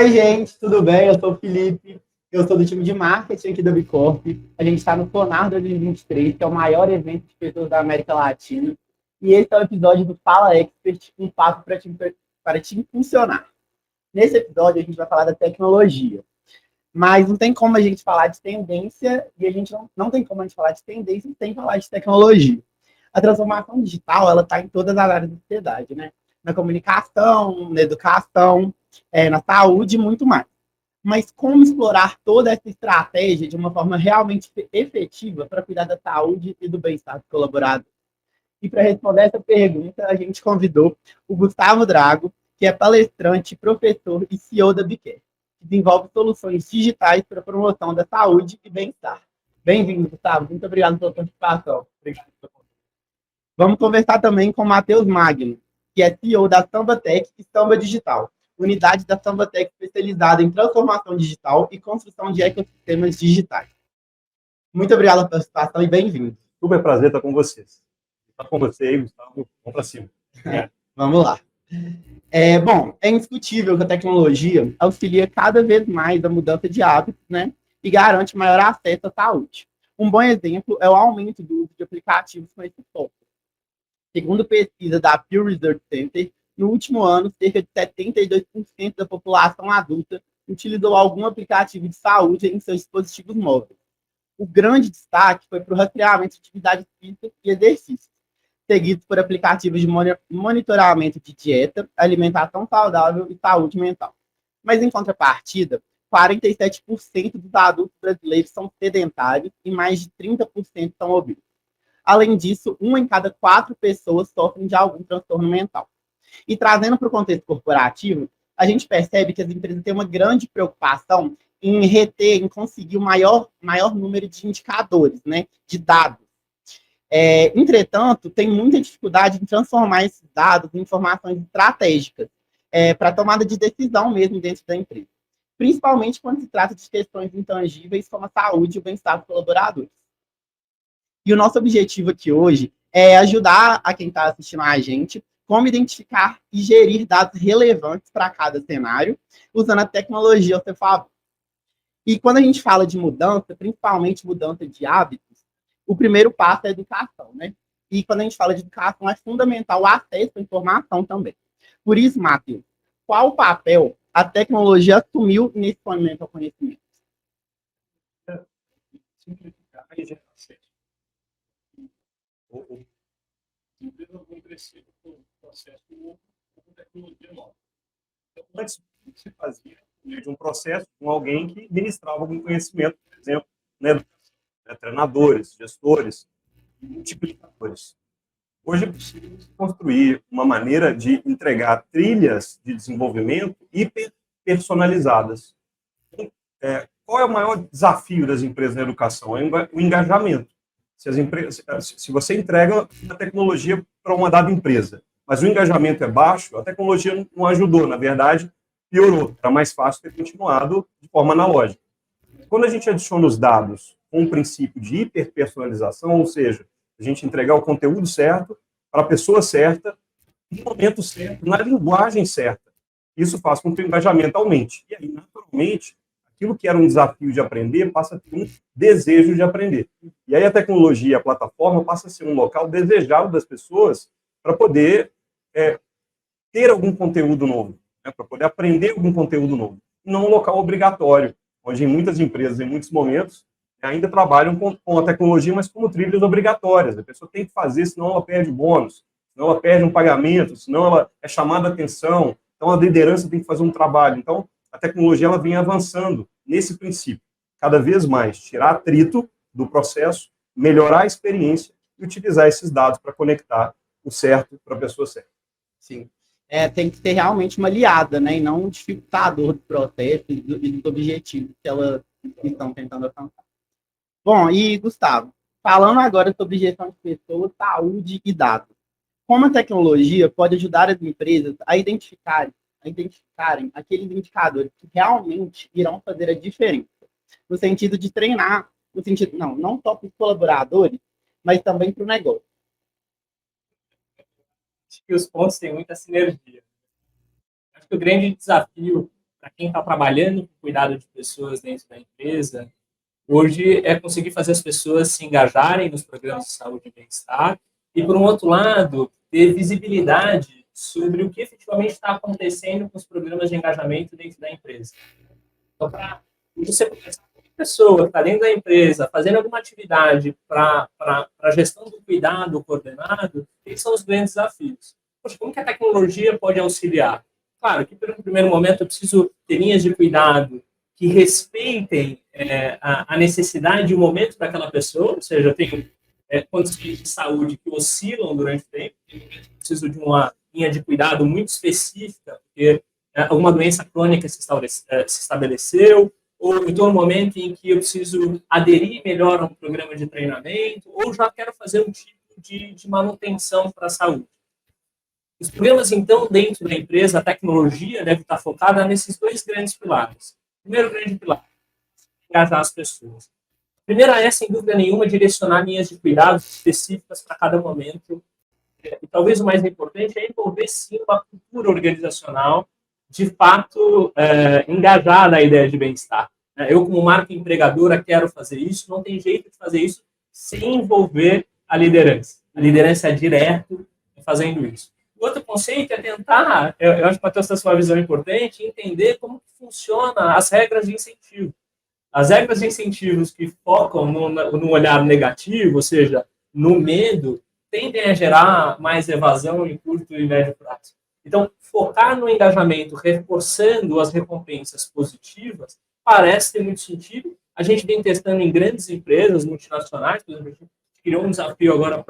Oi, gente, tudo bem? Eu sou o Felipe, eu sou do time de marketing aqui da Bicorp. A gente está no Conar 2023, que é o maior evento de pessoas da América Latina. E esse é o episódio do Fala Expert, um papo para te impulsionar. Nesse episódio, a gente vai falar da tecnologia. Mas não tem como a gente falar de tendência e a gente não tem como a gente falar de tendência sem falar de tecnologia. A transformação digital, ela está em todas as áreas da sociedade, né? Na comunicação, na educação, na saúde e muito mais. Mas como explorar toda essa estratégia de uma forma realmente efetiva para cuidar da saúde e do bem-estar do colaborador? E para responder essa pergunta, a gente convidou o Gustavo Drago, que é palestrante, professor e CEO da Bicare, que desenvolve soluções digitais para a promoção da saúde e bem-estar. Bem-vindo, Gustavo. Muito obrigado pela participação. Obrigado. Vamos conversar também com o Matheus Magno, que é CEO da Sambatec e Samba Digital, unidade da Sambatec especializada em transformação digital e construção de ecossistemas digitais. Muito obrigado pela participação e bem-vindo. Super prazer estar com vocês. Estar com você aí, Gustavo. Vamos para cima. Vamos lá. Bom, é indiscutível que a tecnologia auxilia cada vez mais a mudança de hábitos, né? E garante maior acesso à saúde. Um bom exemplo é o aumento do uso de aplicativos com esse foco. Segundo pesquisa da Pew Research Center, no último ano, cerca de 72% da população adulta utilizou algum aplicativo de saúde em seus dispositivos móveis. O grande destaque foi para o rastreamento de atividades físicas e exercícios, seguido por aplicativos de monitoramento de dieta, alimentação saudável e saúde mental. Mas, em contrapartida, 47% dos adultos brasileiros são sedentários e mais de 30% são obesos. Além disso, 1 em cada 4 pessoas sofrem de algum transtorno mental. E trazendo para o contexto corporativo, a gente percebe que as empresas têm uma grande preocupação em reter, em conseguir o maior número de indicadores, né, de dados. Entretanto, tem muita dificuldade em transformar esses dados em informações estratégicas para tomada de decisão mesmo dentro da empresa. Principalmente quando se trata de questões intangíveis como a saúde e o bem-estar dos colaboradores. E o nosso objetivo aqui hoje é ajudar a quem está assistindo a gente como identificar e gerir dados relevantes para cada cenário, usando a tecnologia ao seu favor. E quando a gente fala de mudança, principalmente mudança de hábitos, o primeiro passo é a educação, né? E quando a gente fala de educação, é fundamental o acesso à informação também. Por isso, Matheus, qual o papel a tecnologia assumiu nesse momento ao conhecimento? Simplificar e gerar acesso. As empresas vão crescer com o processo com tecnologia nova. Então, antes se fazia de um processo com alguém que ministrava algum conhecimento, por exemplo, na educação, né? Treinadores, gestores, multiplicadores. Hoje é possível construir uma maneira de entregar trilhas de desenvolvimento hiper personalizadas. Qual é o maior desafio das empresas na educação? É o engajamento. Se você entrega a tecnologia para uma dada empresa, mas o engajamento é baixo, a tecnologia não ajudou, na verdade, piorou. Está mais fácil ter continuado de forma analógica. Quando a gente adiciona os dados com o princípio de hiperpersonalização, ou seja, a gente entregar o conteúdo certo para a pessoa certa, no momento certo, na linguagem certa, isso faz com que o engajamento aumente. E aí, naturalmente, aquilo que era um desafio de aprender passa a ter um desejo de aprender. E aí a tecnologia, a plataforma, passa a ser um local desejado das pessoas para poder ter algum conteúdo novo, né, para poder aprender algum conteúdo novo. Não um local obrigatório, onde em muitas empresas, em muitos momentos, ainda trabalham com a tecnologia, mas como trilhas obrigatórias. A pessoa tem que fazer, senão ela perde bônus, senão ela perde um pagamento, senão ela é chamada a atenção. Então, a liderança tem que fazer um trabalho. Então, a tecnologia ela vem avançando nesse princípio. Cada vez mais, tirar atrito do processo, melhorar a experiência e utilizar esses dados para conectar o certo para a pessoa certa. Sim. Tem que ser realmente uma aliada, né? E não um dificultador do processo e dos objetivos que elas estão tentando alcançar. Bom, e Gustavo, falando agora sobre gestão de pessoas, saúde e dados. Como a tecnologia pode ajudar as empresas a identificarem aqueles indicadores que realmente irão fazer a diferença, no sentido de treinar, no sentido, não só para os colaboradores, mas também para o negócio. Acho que os pontos têm muita sinergia. Acho que o grande desafio para quem está trabalhando com cuidado de pessoas dentro da empresa, hoje é conseguir fazer as pessoas se engajarem nos programas de saúde e bem-estar e, por um outro lado, ter visibilidade sobre o que efetivamente está acontecendo com os programas de engajamento dentro da empresa. Então, para você começar com uma pessoa que está dentro da empresa, fazendo alguma atividade para a gestão do cuidado coordenado, esses são os grandes desafios. Poxa, como que a tecnologia pode auxiliar? Claro que, pelo primeiro momento, eu preciso ter linhas de cuidado que respeitem a necessidade e o momento daquela pessoa, ou seja, eu tenho condições de saúde que oscilam durante o tempo, eu preciso de uma linha de cuidado muito específica, porque alguma doença crônica se estabeleceu, ou eu estou no momento em que eu preciso aderir melhor a um programa de treinamento, ou já quero fazer um tipo de manutenção para a saúde. Os programas, então, dentro da empresa, a tecnologia deve estar focada nesses dois grandes pilares. Primeiro grande pilar, engajar as pessoas. A primeira é, sem dúvida nenhuma, direcionar linhas de cuidados específicas para cada momento. E talvez o mais importante é envolver, sim, uma cultura organizacional de fato engajada na ideia de bem-estar. Eu, como marca empregadora, quero fazer isso, não tem jeito de fazer isso sem envolver a liderança. A liderança é direto fazendo isso. O outro conceito é tentar, eu acho que para ter essa sua visão importante, entender como funciona as regras de incentivo. As regras de incentivos que focam no olhar negativo, ou seja, no medo, tendem a gerar mais evasão em curto e médio prazo. Então, focar no engajamento, reforçando as recompensas positivas, parece ter muito sentido. A gente vem testando em grandes empresas multinacionais, por exemplo, a gente criou um desafio agora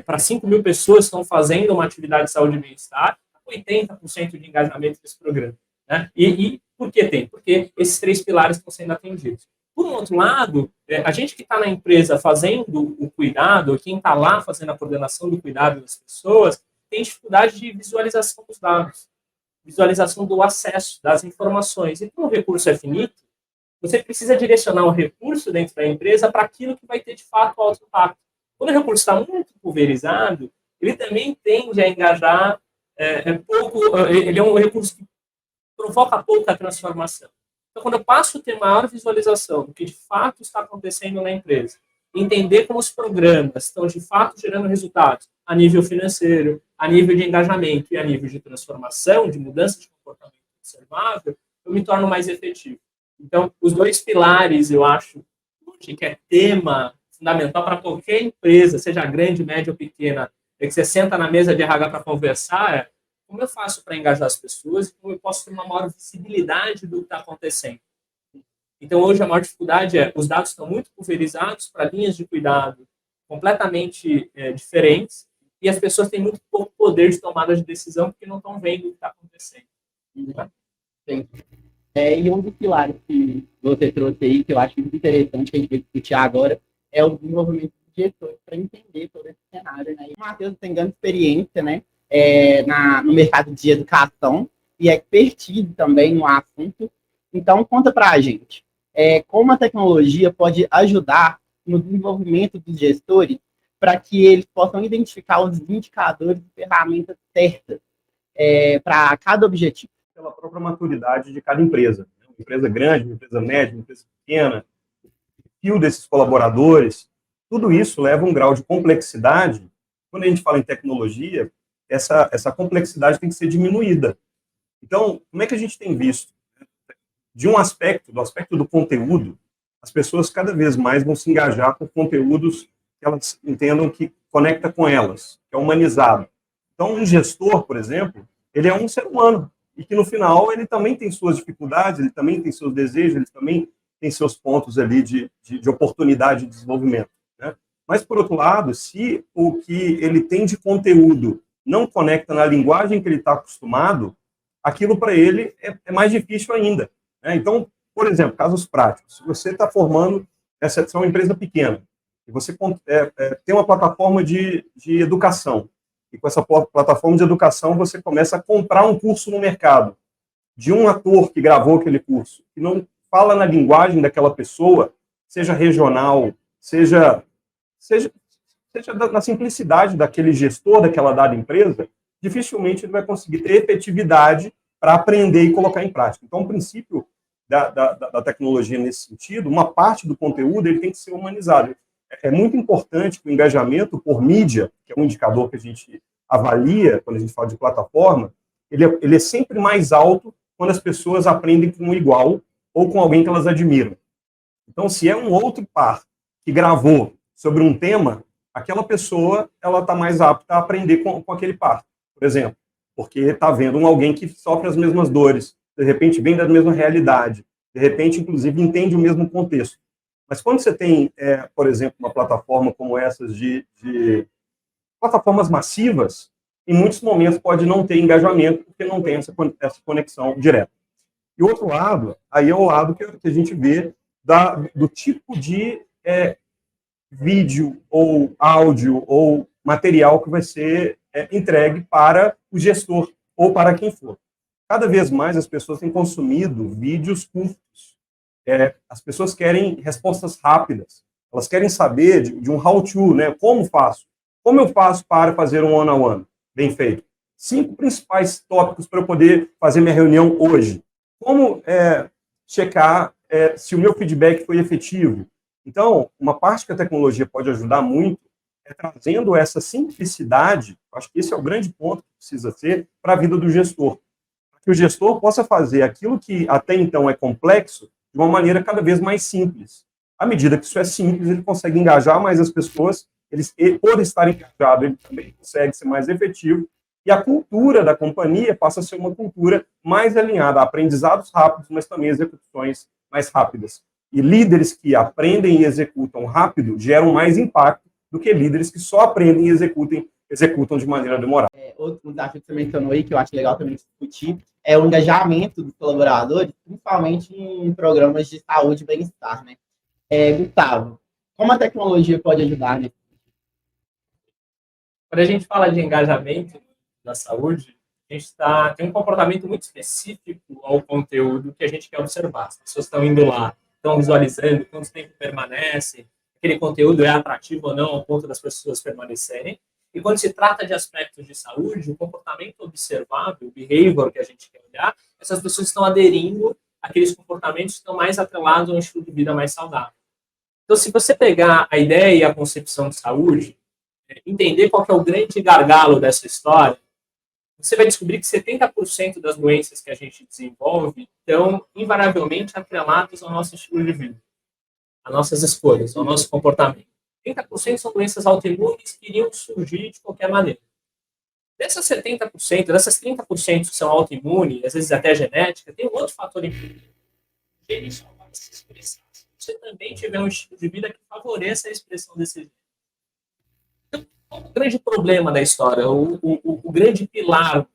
para 5 mil pessoas que estão fazendo uma atividade de saúde e bem-estar, 80% de engajamento desse programa. Né? E por que tem? Porque esses 3 pilares estão sendo atendidos. Por um outro lado, a gente que está na empresa fazendo o cuidado, quem está lá fazendo a coordenação do cuidado das pessoas, tem dificuldade de visualização dos dados, visualização do acesso das informações. E como o recurso é finito, você precisa direcionar o recurso dentro da empresa para aquilo que vai ter, de fato, alto impacto. Quando o recurso está muito pulverizado, ele também tende a engajar pouco, ele é um recurso que provoca pouca transformação. Então, quando eu passo a ter maior visualização do que de fato está acontecendo na empresa, entender como os programas estão de fato gerando resultados a nível financeiro, a nível de engajamento e a nível de transformação, de mudança de comportamento observável, eu me torno mais efetivo. Então, os 2 pilares, eu acho, que é tema fundamental para qualquer empresa, seja grande, média ou pequena, é que você senta na mesa de RH para conversar, como eu faço para engajar as pessoas e como eu posso ter uma maior visibilidade do que está acontecendo. Então, hoje, a maior dificuldade os dados estão muito pulverizados para linhas de cuidado completamente diferentes e as pessoas têm muito pouco poder de tomada de decisão porque não estão vendo o que está acontecendo. Sim. E um dos pilares que você trouxe aí, que eu acho muito interessante, que a gente vai discutir agora, é o desenvolvimento de gestores para entender todo esse cenário. Né? O Matheus tem grande experiência, né, no mercado de educação e expertise também no assunto. Então, conta para a gente como a tecnologia pode ajudar no desenvolvimento dos gestores para que eles possam identificar os indicadores e ferramentas certas para cada objetivo. Pela própria maturidade de cada empresa. Uma empresa grande, uma empresa média, uma empresa pequena, o perfil desses colaboradores, tudo isso leva um grau de complexidade. Quando a gente fala em tecnologia, essa complexidade tem que ser diminuída. Então, como é que a gente tem visto? De um aspecto, do aspecto do conteúdo, as pessoas cada vez mais vão se engajar com conteúdos que elas entendam que conecta com elas, que é humanizado. Então, um gestor, por exemplo, ele é um ser humano, e que no final ele também tem suas dificuldades, ele também tem seus desejos, ele também tem seus pontos ali de oportunidade de desenvolvimento. Né? Mas, por outro lado, se o que ele tem de conteúdo não conecta na linguagem que ele está acostumado, aquilo para ele é mais difícil ainda. Né? Então, por exemplo, casos práticos. Se você está formando, essa é uma empresa pequena, e você tem uma plataforma de educação, e com essa plataforma de educação você começa a comprar um curso no mercado, de um ator que gravou aquele curso, que não fala na linguagem daquela pessoa, seja regional, seja na simplicidade daquele gestor daquela dada empresa, dificilmente ele vai conseguir ter efetividade para aprender e colocar em prática. Então, o princípio da tecnologia nesse sentido, uma parte do conteúdo ele tem que ser humanizado. É muito importante que o engajamento por mídia, que é um indicador que a gente avalia quando a gente fala de plataforma, ele é sempre mais alto quando as pessoas aprendem com um igual ou com alguém que elas admiram. Então, se é um outro par que gravou sobre um tema, aquela pessoa ela está mais apta a aprender com aquele par, por exemplo, porque está vendo alguém que sofre as mesmas dores, de repente vem da mesma realidade, de repente, inclusive, entende o mesmo contexto. Mas quando você tem, por exemplo, uma plataforma como essas de plataformas massivas, em muitos momentos pode não ter engajamento, porque não tem essa conexão direta. E o outro lado, aí é o lado que a gente vê do tipo de vídeo, ou áudio, ou material que vai ser entregue para o gestor, ou para quem for. Cada vez mais as pessoas têm consumido vídeos curtos. As pessoas querem respostas rápidas. Elas querem saber de um how-to, né? Como faço? Como eu faço para fazer um one-on-one bem feito? 5 principais tópicos para eu poder fazer minha reunião hoje. Como checar se o meu feedback foi efetivo? Então, uma parte que a tecnologia pode ajudar muito é trazendo essa simplicidade, acho que esse é o grande ponto que precisa ser para a vida do gestor. Para que o gestor possa fazer aquilo que até então é complexo de uma maneira cada vez mais simples. À medida que isso é simples, ele consegue engajar mais as pessoas, por estar engajado, ele também consegue ser mais efetivo, e a cultura da companhia passa a ser uma cultura mais alinhada a aprendizados rápidos, mas também execuções mais rápidas. E líderes que aprendem e executam rápido geram mais impacto do que líderes que só aprendem e executam de maneira demorada. Outro desafio que você mencionou aí, que eu acho legal também discutir, é o engajamento dos colaboradores, principalmente em programas de saúde e bem-estar, né? Gustavo, como a tecnologia pode ajudar, né? Quando a gente fala de engajamento na saúde, a gente tem um comportamento muito específico ao conteúdo que a gente quer observar. As pessoas estão indo lá, estão visualizando, quanto tempo permanece, aquele conteúdo é atrativo ou não ao ponto das pessoas permanecerem. E quando se trata de aspectos de saúde, o comportamento observável, o behavior que a gente quer olhar, essas pessoas estão aderindo àqueles comportamentos que estão mais atrelados a um estilo de vida mais saudável. Então, se você pegar a ideia e a concepção de saúde, entender qual que é o grande gargalo dessa história, você vai descobrir que 70% das doenças que a gente desenvolve estão invariavelmente atreladas ao nosso estilo de vida, às nossas escolhas, ao nosso comportamento. 30% são doenças autoimunes que iriam surgir de qualquer maneira. Dessas 70%, dessas 30% que são autoimunes, às vezes até genética, tem um outro fator importante. Ele só vai se expressar se você também tiver um estilo de vida que favoreça a expressão desse gene. Então, qual é o grande problema da história? O grande pilar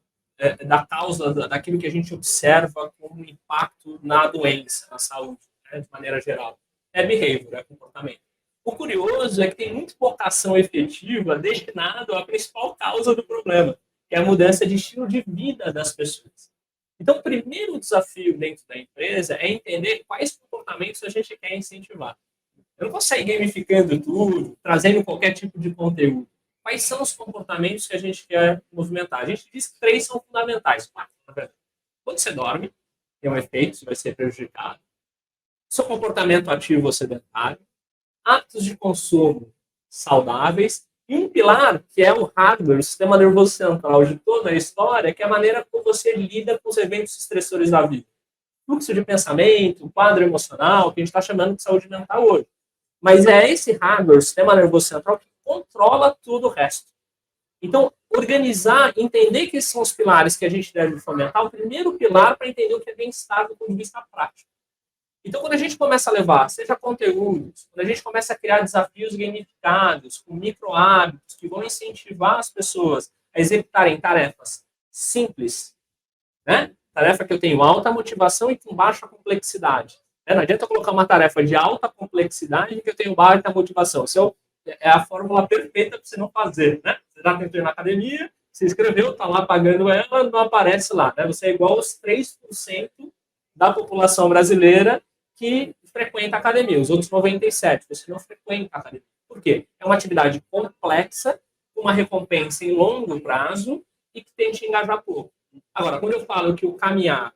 da causa daquilo que a gente observa como impacto na doença, na saúde, né, de maneira geral. É behavior, é comportamento. O curioso é que tem muito pouca ação efetiva destinada à principal causa do problema, que é a mudança de estilo de vida das pessoas. Então, o primeiro desafio dentro da empresa é entender quais comportamentos a gente quer incentivar. Eu não vou sair gamificando tudo, trazendo qualquer tipo de conteúdo. Quais são os comportamentos que a gente quer movimentar? A gente diz que 3 são fundamentais. Quando você dorme, tem um efeito, você vai ser prejudicado. Seu comportamento ativo ou sedentário. Hábitos de consumo saudáveis. E um pilar, que é o hardware, o sistema nervoso central de toda a história, que é a maneira como você lida com os eventos estressores da vida. Fluxo de pensamento, quadro emocional, que a gente está chamando de saúde mental hoje. Mas é esse hardware, o sistema nervoso central, que controla tudo o resto. Então, organizar, entender que esses são os pilares que a gente deve fomentar, o primeiro pilar para entender o que é bem-estar do ponto de vista prático. Então, quando a gente começa a levar, seja conteúdos, quando a gente começa a criar desafios gamificados, com micro-hábitos, que vão incentivar as pessoas a executarem tarefas simples, né? Tarefa que eu tenho alta motivação e com baixa complexidade. Não adianta eu colocar uma tarefa de alta complexidade que eu tenho baixa motivação. É a fórmula perfeita para você não fazer, né? Você já tentou ir na academia, se inscreveu, está lá pagando ela, não aparece lá, né? Você é igual aos 3% da população brasileira que frequenta a academia. Os outros 97%, você não frequenta a academia. Por quê? É uma atividade complexa, com uma recompensa em longo prazo e que tem que engajar pouco. Agora, quando eu falo que o caminhar,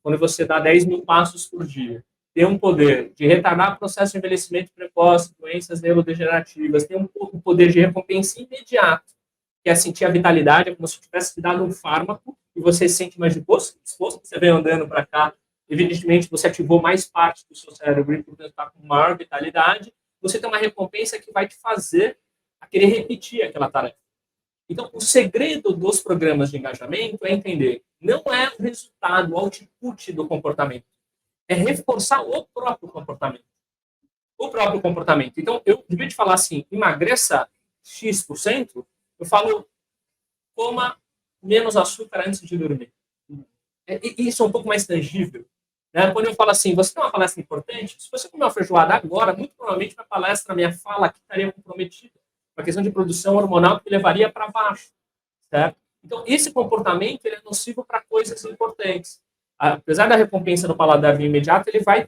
quando você dá 10 mil passos por dia, tem um poder de retardar o processo de envelhecimento precoce, doenças neurodegenerativas, tem um poder de recompensa imediato, que é sentir a vitalidade, é como se tivesse te dado um fármaco e você se sente mais disposto, você vem andando para cá, evidentemente você ativou mais parte do seu cérebro e, portanto, está com maior vitalidade, você tem uma recompensa que vai te fazer a querer repetir aquela tarefa. Então, o segredo dos programas de engajamento é entender, não é o resultado, o output do comportamento, é reforçar o próprio comportamento. O próprio comportamento. Então, eu, de vez de falar assim, emagreça X%, eu falo, coma menos açúcar antes de dormir. Isso é um pouco mais tangível. Né? Quando eu falo assim, você tem uma palestra importante, se você comer uma feijoada agora, muito provavelmente minha palestra, minha fala aqui estaria comprometida. Uma questão de produção hormonal que levaria para baixo. Certo? Então, esse comportamento ele é nocivo para coisas importantes. Apesar da recompensa no paladar imediato, ele vai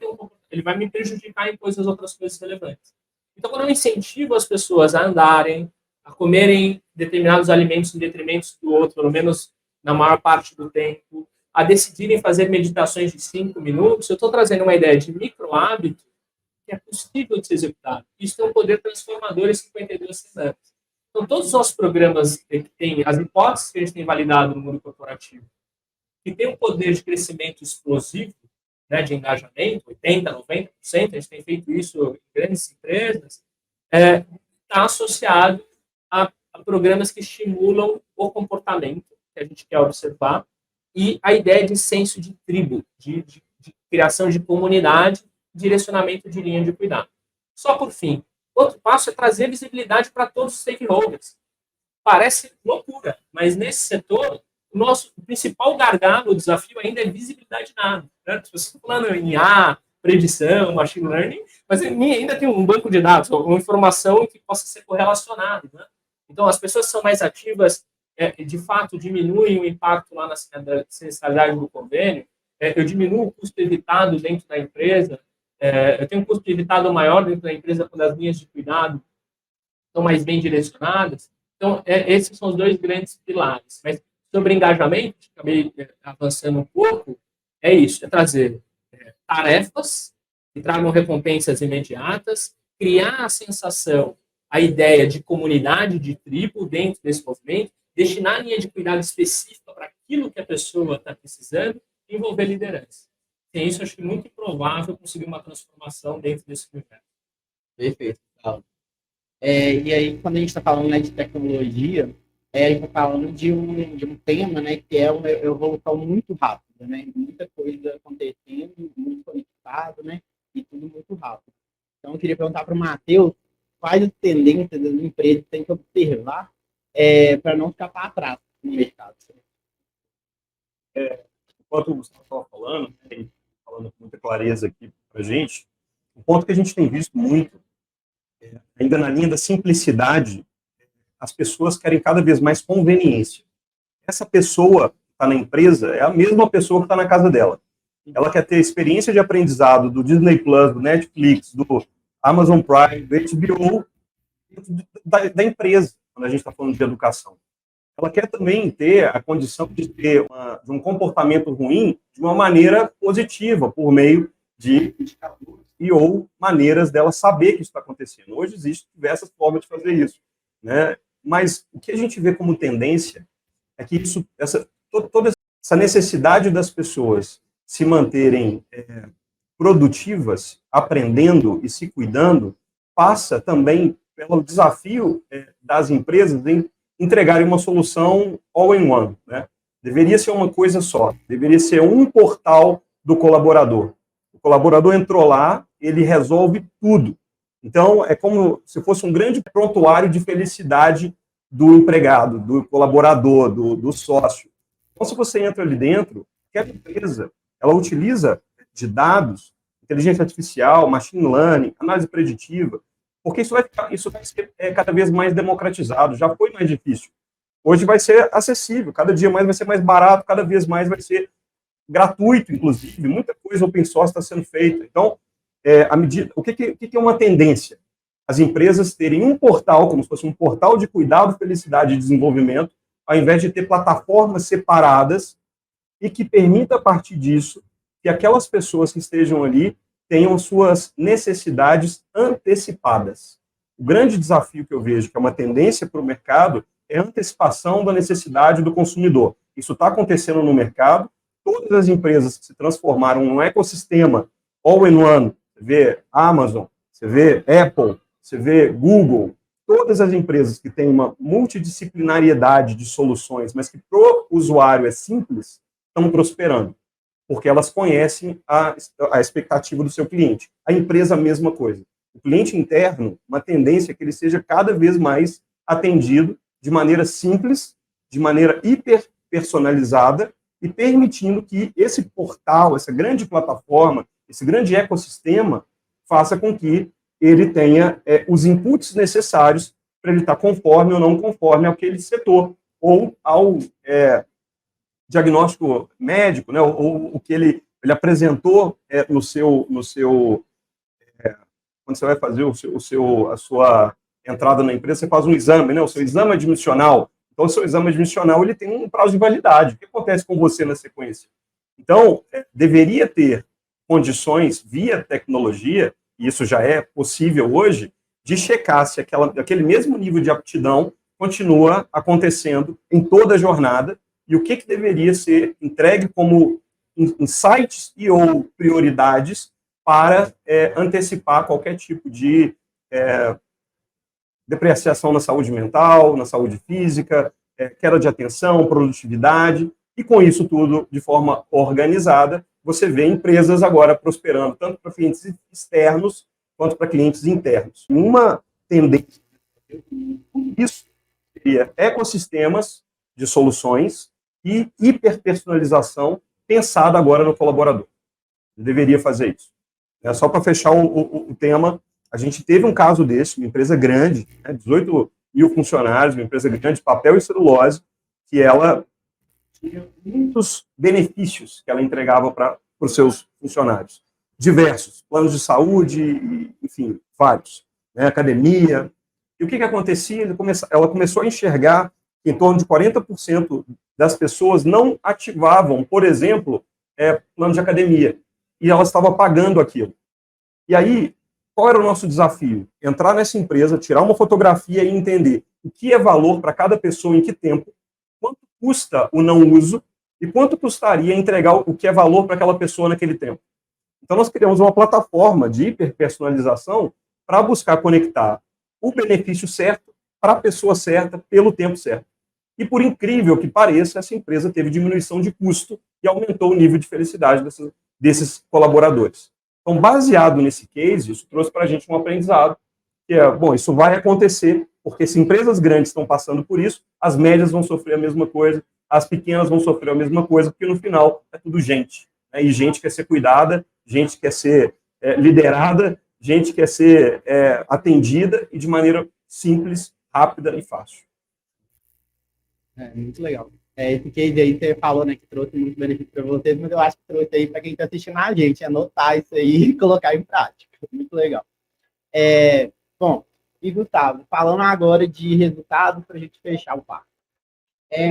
me prejudicar em outras coisas relevantes. Então, quando eu incentivo as pessoas a andarem, a comerem determinados alimentos em detrimento do outro, pelo menos na maior parte do tempo, a decidirem fazer meditações de 5 minutos, eu estou trazendo uma ideia de micro-hábito que é possível de ser executado. Isso tem um poder transformador em 52 semanas. Então, todos os nossos programas que têm, as hipóteses que a gente tem validado no mundo corporativo, que tem um poder de crescimento explosivo, né, de engajamento, 80%, 90%, a gente tem feito isso em grandes empresas, está associado a programas que estimulam o comportamento que a gente quer observar e a ideia de senso de tribo, de criação de comunidade, direcionamento de linha de cuidado. Só por fim, outro passo é trazer visibilidade para todos os stakeholders. Parece loucura, mas nesse setor, o nosso principal gargalo, o desafio ainda é visibilidade na área. Né? Se você está falando em IA, predição, machine learning, mas ainda tem um banco de dados, uma informação que possa ser correlacionada. Né? Então, as pessoas que são mais ativas, de fato, diminuem o impacto lá na sinistralidade do convênio, eu diminuo o custo evitado dentro da empresa, eu tenho um custo evitado maior dentro da empresa quando as linhas de cuidado estão mais bem direcionadas. Então, esses são os dois grandes pilares. Mas sobre engajamento, acabei avançando um pouco, é isso, é trazer tarefas que tragam recompensas imediatas, criar a sensação, a ideia de comunidade, de tribo dentro desse movimento, destinar a linha de cuidado específica para aquilo que a pessoa está precisando e envolver liderança. Sem isso, acho que é muito improvável conseguir uma transformação dentro desse universo. Perfeito. E aí, quando a gente está falando, né, de tecnologia, a gente está falando de um tema, né, que é uma evolução muito rápida, né? Muita coisa acontecendo, muito conectado, né? E tudo muito rápido. Então, eu queria perguntar para o Matheus quais as tendências das empresas tem que observar para não ficar para trás no mercado. Enquanto o Gustavo estava falando com muita clareza aqui para a gente, o ponto que a gente tem visto muito, ainda na linha da simplicidade, as pessoas querem cada vez mais conveniência. Essa pessoa que está na empresa é a mesma pessoa que está na casa dela. Ela quer ter experiência de aprendizado do Disney Plus, do Netflix, do Amazon Prime, do HBO, da empresa, quando a gente está falando de educação. Ela quer também ter a condição de ter de um comportamento ruim de uma maneira positiva, por meio de indicadores ou maneiras dela saber que isso está acontecendo. Hoje existem diversas formas de fazer isso, né? Mas o que a gente vê como tendência é que toda essa necessidade das pessoas se manterem produtivas, aprendendo e se cuidando, passa também pelo desafio das empresas em entregarem uma solução all-in-one, né? Deveria ser uma coisa só, deveria ser um portal do colaborador. O colaborador entrou lá, ele resolve tudo. Então, é como se fosse um grande prontuário de felicidade do empregado, do colaborador, do sócio. Então, se você entra ali dentro, qualquer empresa, ela utiliza de dados, inteligência artificial, machine learning, análise preditiva, porque isso vai ser cada vez mais democratizado. Já foi mais difícil. Hoje vai ser acessível, cada dia mais vai ser mais barato, cada vez mais vai ser gratuito, inclusive. Muita coisa open source está sendo feita. Então, o que é uma tendência? As empresas terem um portal, como se fosse um portal de cuidado, felicidade e desenvolvimento, ao invés de ter plataformas separadas e que permita, a partir disso, que aquelas pessoas que estejam ali tenham suas necessidades antecipadas. O grande desafio que eu vejo, que é uma tendência para o mercado, é a antecipação da necessidade do consumidor. Isso está acontecendo no mercado. Todas as empresas que se transformaram num ecossistema all-in-one, você vê Amazon, você vê Apple, você vê Google, todas as empresas que têm uma multidisciplinariedade de soluções, mas que para o usuário é simples, estão prosperando, porque elas conhecem a expectativa do seu cliente. A empresa, a mesma coisa. O cliente interno, uma tendência é que ele seja cada vez mais atendido de maneira simples, de maneira hiper personalizada e permitindo que esse portal, essa grande plataforma, esse grande ecossistema faça com que ele tenha os inputs necessários para ele estar conforme ou não conforme àquele setor ou ao diagnóstico médico, né, ou o que ele apresentou quando você vai fazer a sua entrada na empresa, você faz um exame, né, o seu exame admissional. Então, o seu exame admissional ele tem um prazo de validade. O que acontece com você na sequência? Então, deveria ter condições via tecnologia, e isso já é possível hoje, de checar se aquele mesmo nível de aptidão continua acontecendo em toda a jornada e o que deveria ser entregue como insights e ou prioridades para antecipar qualquer tipo de depreciação na saúde mental, na saúde física, queda de atenção, produtividade, e com isso tudo de forma organizada, você vê empresas agora prosperando, tanto para clientes externos quanto para clientes internos. Uma tendência isso seria ecossistemas de soluções e hiperpersonalização pensada agora no colaborador. Eu deveria fazer isso. Só para fechar o tema, a gente teve um caso desse, uma empresa grande, 18 mil funcionários, uma empresa grande, papel e celulose, que ela tinha muitos benefícios que ela entregava para os seus funcionários. Diversos, planos de saúde, enfim, vários. Academia. E o que acontecia? Ela começou a enxergar que em torno de 40% das pessoas não ativavam, por exemplo, plano de academia. E ela estava pagando aquilo. E aí, qual era o nosso desafio? Entrar nessa empresa, tirar uma fotografia e entender o que é valor para cada pessoa, em que tempo, quanto custa o não uso e quanto custaria entregar o que é valor para aquela pessoa naquele tempo. Então, nós criamos uma plataforma de hiperpersonalização para buscar conectar o benefício certo para a pessoa certa, pelo tempo certo. E, por incrível que pareça, essa empresa teve diminuição de custo e aumentou o nível de felicidade desses colaboradores. Então, baseado nesse case, isso trouxe para a gente um aprendizado, que isso vai acontecer, porque se empresas grandes estão passando por isso, as médias vão sofrer a mesma coisa, as pequenas vão sofrer a mesma coisa, porque no final é tudo gente. E gente quer ser cuidada, gente quer ser liderada, gente quer ser atendida e de maneira simples, rápida e fácil. Muito legal. Esse case aí você falou, né, que trouxe muito benefício para vocês, mas eu acho que trouxe aí para quem está assistindo a gente, anotar isso aí e colocar em prática. Muito legal. Bom, e Gustavo, falando agora de resultados para a gente fechar o papo.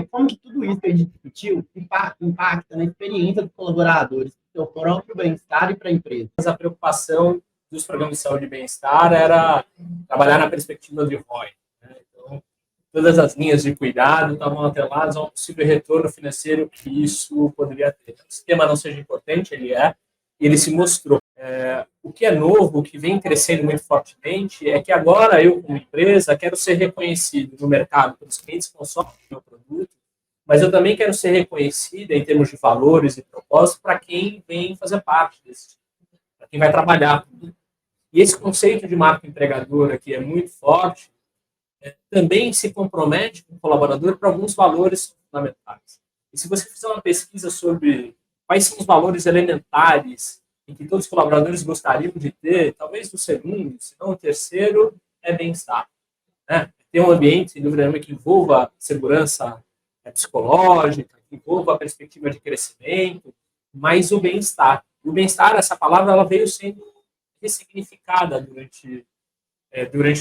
Como que tudo isso que a gente discutiu impacta na experiência dos colaboradores, para o seu próprio bem-estar e para a empresa? A preocupação dos programas de saúde e bem-estar era trabalhar na perspectiva de ROI. Né? Então, todas as linhas de cuidado estavam atreladas a um possível retorno financeiro que isso poderia ter. O sistema não seja importante, ele se mostrou. O que é novo, o que vem crescendo muito fortemente, é que agora eu, como empresa, quero ser reconhecido no mercado pelos clientes que consomem o meu produto, mas eu também quero ser reconhecido em termos de valores e propósitos para quem vem fazer parte desse time, para quem vai trabalhar comigo. E esse conceito de marca empregadora, que é muito forte, também se compromete com o colaborador para alguns valores fundamentais. E se você fizer uma pesquisa sobre quais são os valores elementares em que todos os colaboradores gostariam de ter, talvez o segundo, se não o terceiro, é bem-estar. Ter um ambiente, sem dúvida nenhuma, que envolva segurança psicológica, que envolva a perspectiva de crescimento, mas o bem-estar. O bem-estar, essa palavra, ela veio sendo ressignificada durante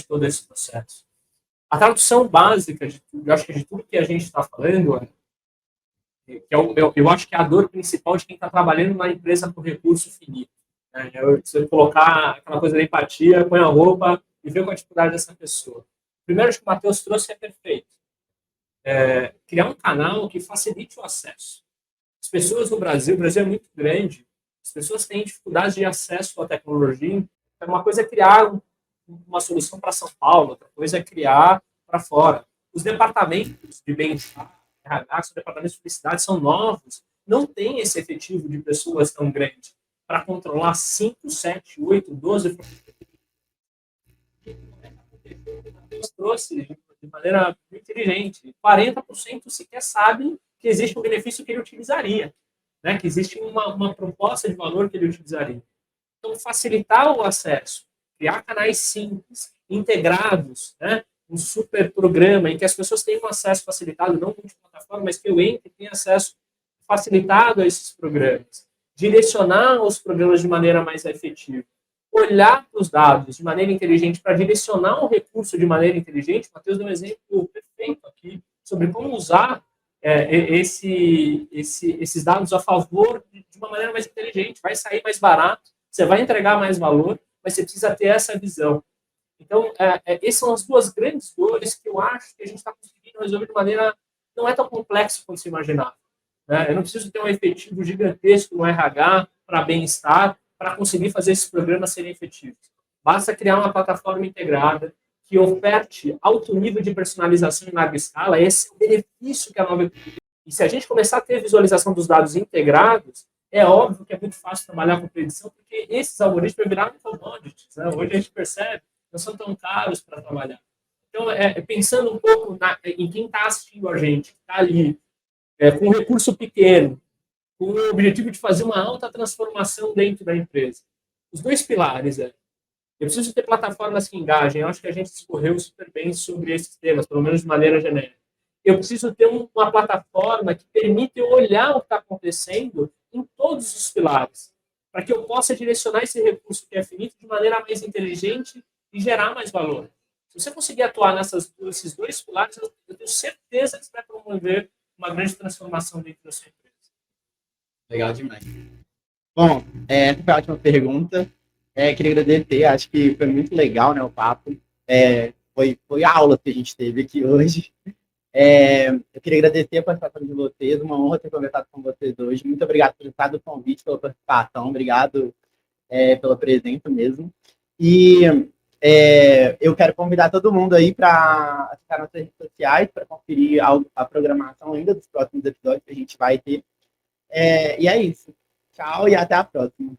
todo esse processo. A tradução básica de tudo, eu acho que de tudo que a gente está falando é eu acho que é a dor principal de quem está trabalhando na empresa com recurso finito. Né? Se eu colocar aquela coisa da empatia, põe a roupa e vê qual a dificuldade dessa pessoa. Primeiro, que o Matheus trouxe é perfeito. Criar um canal que facilite o acesso. As pessoas no Brasil, o Brasil é muito grande, as pessoas têm dificuldade de acesso à tecnologia. Uma coisa é criar uma solução para São Paulo, outra coisa é criar para fora. Os departamentos de bem-estar, RH, os departamentos de felicidade são novos, não tem esse efetivo de pessoas tão grande para controlar 5, 7, 8, 12 trouxe de maneira muito inteligente. 40% sequer sabem que existe um benefício que ele utilizaria, né? Que existe uma proposta de valor que ele utilizaria. Então, facilitar o acesso, criar canais simples, integrados, né? Um super programa em que as pessoas tenham acesso facilitado, não multiplataforma, mas que eu entre e tenha acesso facilitado a esses programas. Direcionar os programas de maneira mais efetiva. Olhar para os dados de maneira inteligente para direcionar o recurso de maneira inteligente. O Matheus deu um exemplo perfeito aqui sobre como usar esses dados a favor de uma maneira mais inteligente. Vai sair mais barato, você vai entregar mais valor, mas você precisa ter essa visão. Então, essas são as duas grandes dores que eu acho que a gente está conseguindo resolver de maneira não é tão complexa quanto se imaginava. Né? Eu não preciso ter um efetivo gigantesco no RH para bem-estar, para conseguir fazer esses programas serem efetivos. Basta criar uma plataforma integrada que oferte alto nível de personalização em larga escala. Esse é o benefício que a nova... E se a gente começar a ter visualização dos dados integrados, é óbvio que é muito fácil trabalhar com predição, porque esses algoritmos viraram commodities. Né? Hoje a gente percebe, não são tão caros para trabalhar. Então, pensando um pouco em quem está assistindo a gente, que está ali, com um recurso pequeno, com o objetivo de fazer uma alta transformação dentro da empresa. Os dois pilares eu preciso ter plataformas que engajem. Eu acho que a gente discorreu super bem sobre esses temas, pelo menos de maneira genérica. Eu preciso ter uma plataforma que permita eu olhar o que está acontecendo em todos os pilares, para que eu possa direcionar esse recurso que é finito de maneira mais inteligente e gerar mais valor. Se você conseguir atuar nesses dois pilares, eu tenho certeza que você vai promover uma grande transformação dentro da sua empresa. Legal demais. Bom, essa foi a última pergunta. Queria agradecer, acho que foi muito legal, né, o papo. Foi a aula que a gente teve aqui hoje. Eu queria agradecer a participação de vocês, uma honra ter conversado com vocês hoje. Muito obrigado por estar do convite, pela participação, obrigado pela presença mesmo. E eu quero convidar todo mundo aí para ficar nas redes sociais, para conferir a programação ainda dos próximos episódios que a gente vai ter. E é isso. Tchau e até a próxima.